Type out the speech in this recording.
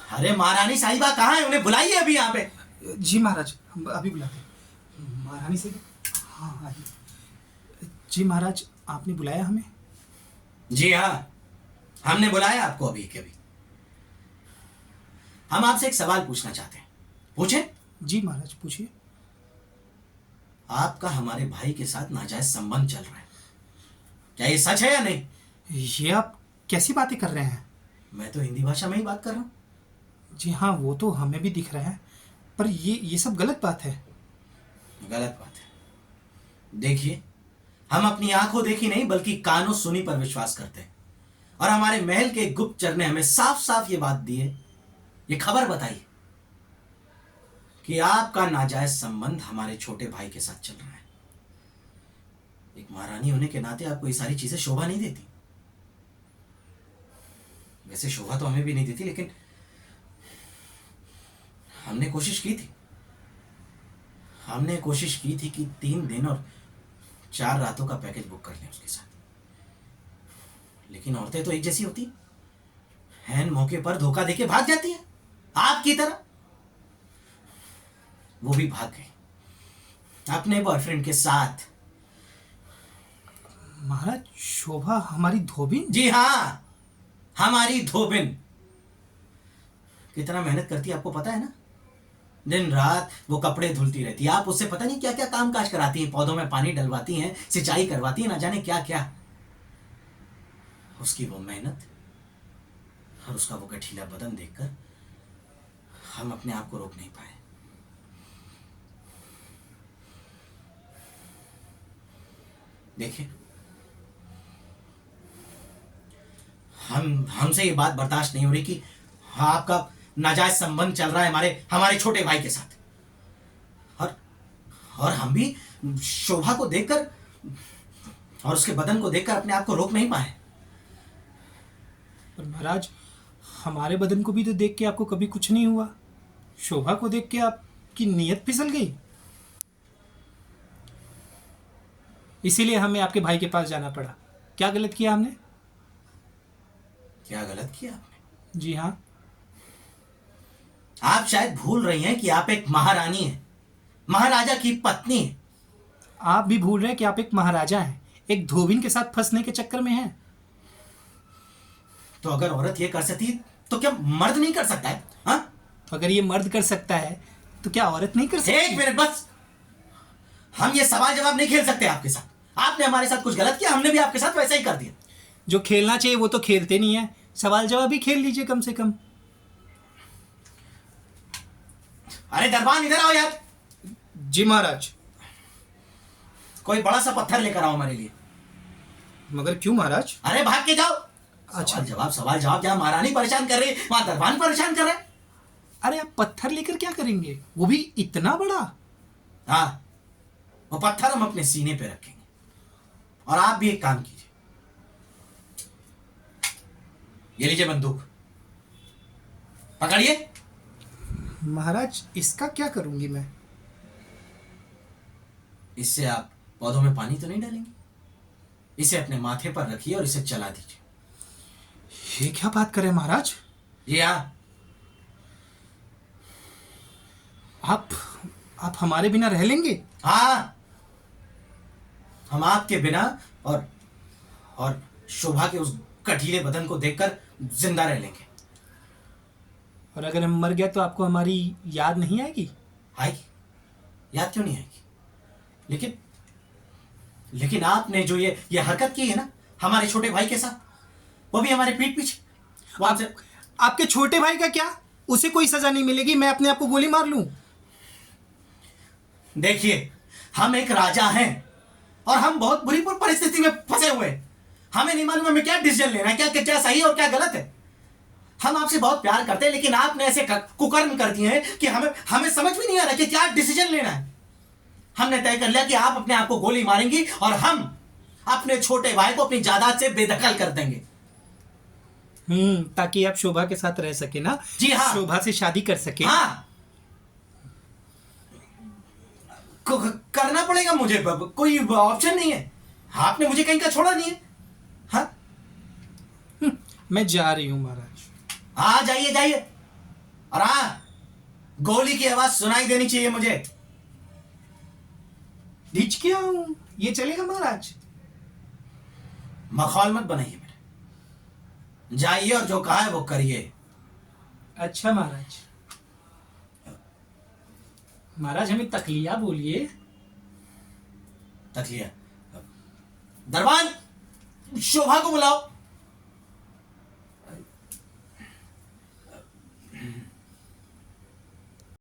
अरे महारानी साहिबा कहाँ है? उन्हें बुलाइए अभी यहाँ पे। जी महाराज, हम अभी बुलाते हैं। महारानी से हाँ आइए। जी महाराज, आपने बुलाया हमें? जी हाँ, हमने बुलाया आपको अभी के अभी। हम आपसे एक सवाल पूछना चाहते हैं, पूछें? जी महाराज, पूछिए। आपका हमारे भाई के साथ नाजायज संबंध चल रहा है, क्या ये सच है या नहीं? ये आप कैसी बातें कर रहे हैं? मैं तो हिंदी भाषा में ही बात कर रहा हूँ। जी हाँ, वो तो हमें भी दिख रहा है, पर ये सब गलत बात है। गलत बात है। देखिए, हम अपनी आंखों देखी नहीं बल्कि कानों सुनी पर विश्वास करते हैं, और हमारे महल के गुप्तचर ने हमें साफ साफ ये बात दी है, ये खबर बताई कि आपका नाजायज संबंध हमारे छोटे भाई के साथ चल रहा है। एक महारानी होने के नाते आपको ये सारी चीजें शोभा नहीं देती। वैसे शोभा तो हमें भी नहीं देती, लेकिन हमने कोशिश की थी। हमने कोशिश की थी कि 3 दिन और 4 रातों का पैकेज बुक कर लें उसके साथ, लेकिन औरतें तो एक जैसी होती हैं, मौके पर धोखा देके भाग जाती है, आपकी तरह। वो भी भाग गई अपने बॉयफ्रेंड के साथ। महाराज, शोभा हमारी धोबी? जी हाँ, हमारी धोबिन। कितना मेहनत करती है आपको पता है ना? दिन रात वो कपड़े धुलती रहती है, आप उससे पता नहीं क्या क्या काम काज कराती हैं, पौधों में पानी डलवाती हैं, सिंचाई करवाती हैं, ना जाने क्या क्या। उसकी वो मेहनत और उसका वो गठीला बदन देखकर हम अपने आप को रोक नहीं पाए। देखिए, हमसे ये बात बर्दाश्त नहीं हो रही कि आपका नाजायज संबंध चल रहा है हमारे छोटे भाई के साथ, और हम भी शोभा को देखकर और उसके बदन को देखकर अपने आप को रोक नहीं पाए। पर महाराज, हमारे बदन को भी तो देख के आपको कभी कुछ नहीं हुआ, शोभा को देख के आपकी नीयत फिसल गई, इसीलिए हमें आपके भाई के पास जाना पड़ा। क्या गलत किया हमने? क्या गलत किया आपने? जी हाँ। आप शायद भूल रही हैं कि आप एक महारानी हैं, महाराजा की पत्नी हैं। आप भी भूल रहे हैं कि आप एक महाराजा हैं, एक धोबिन के साथ फंसने के चक्कर में हैं। तो अगर औरत ये कर सकती तो क्या मर्द नहीं कर सकता है? हाँ? अगर ये मर्द कर सकता है तो क्या औरत नहीं कर सकती? एक मिनट बस, हम ये सवाल जवाब नहीं खेल सकते आपके साथ। आपने हमारे साथ कुछ गलत किया, हमने भी आपके साथ वैसा ही कर दिया। जो खेलना चाहिए वो तो खेलते नहीं है, सवाल जवाब भी खेल लीजिए कम से कम। अरे दरबान, इधर आओ यार। जी महाराज। कोई बड़ा सा पत्थर लेकर आओ हमारे लिए। मगर क्यों महाराज? अरे भाग के जाओ। अच्छा। सवाल जवाब जहां महारानी परेशान कर रही है वहां दरबान परेशान कर रहे हैं। अरे आप पत्थर लेकर क्या करेंगे, वो भी इतना बड़ा? हाँ, वो पत्थर हम अपने सीने पे रखेंगे, और आप भी एक काम कीजिए, ये लीजिए बंदूक, पकड़िए। महाराज, इसका क्या करूंगी मैं? इससे आप पौधों में पानी तो नहीं डालेंगे? इसे अपने माथे पर रखिए और इसे चला दीजिए। ये क्या बात करें महाराज? जी हाँ। आप हमारे बिना रह लेंगे? हाँ, हम आपके बिना और शोभा के उस कठिले बदन को देखकर जिंदा रह लेंगे। और अगर हम मर गए तो आपको हमारी याद नहीं आएगी? आएगी, याद क्यों नहीं आएगी? लेकिन आपने जो ये हरकत की है ना हमारे छोटे भाई के साथ, वो भी हमारे पीठ पीछे। आपके छोटे भाई का क्या? उसे कोई सजा नहीं मिलेगी, मैं अपने आप को गोली मार लूं? देखिए, हम एक राजा हैं और हम बहुत बुरी परिस्थिति में फंसे हुए हैं। हमें नहीं मालूम हमें क्या डिसीजन लेना है, क्या सही और क्या गलत है। हम आपसे बहुत प्यार करते हैं, लेकिन आपने ऐसे कुकर्म कर दिए हैं कि हमें समझ भी नहीं आ रहा कि क्या डिसीजन लेना है। हमने तय कर लिया कि आप अपने आप को गोली मारेंगी और हम अपने छोटे भाई को अपनी जायदाद से बेदखल कर देंगे। ताकि आप शोभा के साथ रह सके ना? जी हाँ, शोभा से शादी कर सके। हाँ, करना पड़ेगा मुझे, कोई ऑप्शन नहीं है। आपने मुझे कहीं का छोड़ा नहीं है। हाँ? मैं जा रही हूँ महाराज। हाँ, जाइए जाइए। और हाँ, गोली की आवाज सुनाई देनी चाहिए मुझे। हिचकिया हूं, ये चलेगा महाराज? मखौल मत बनाइए मेरे, जाइए और जो कहा है वो करिए। अच्छा महाराज। महाराज हमें तकलिया बोलिए। तकलिया? दरबान, शोभा को बुलाओ।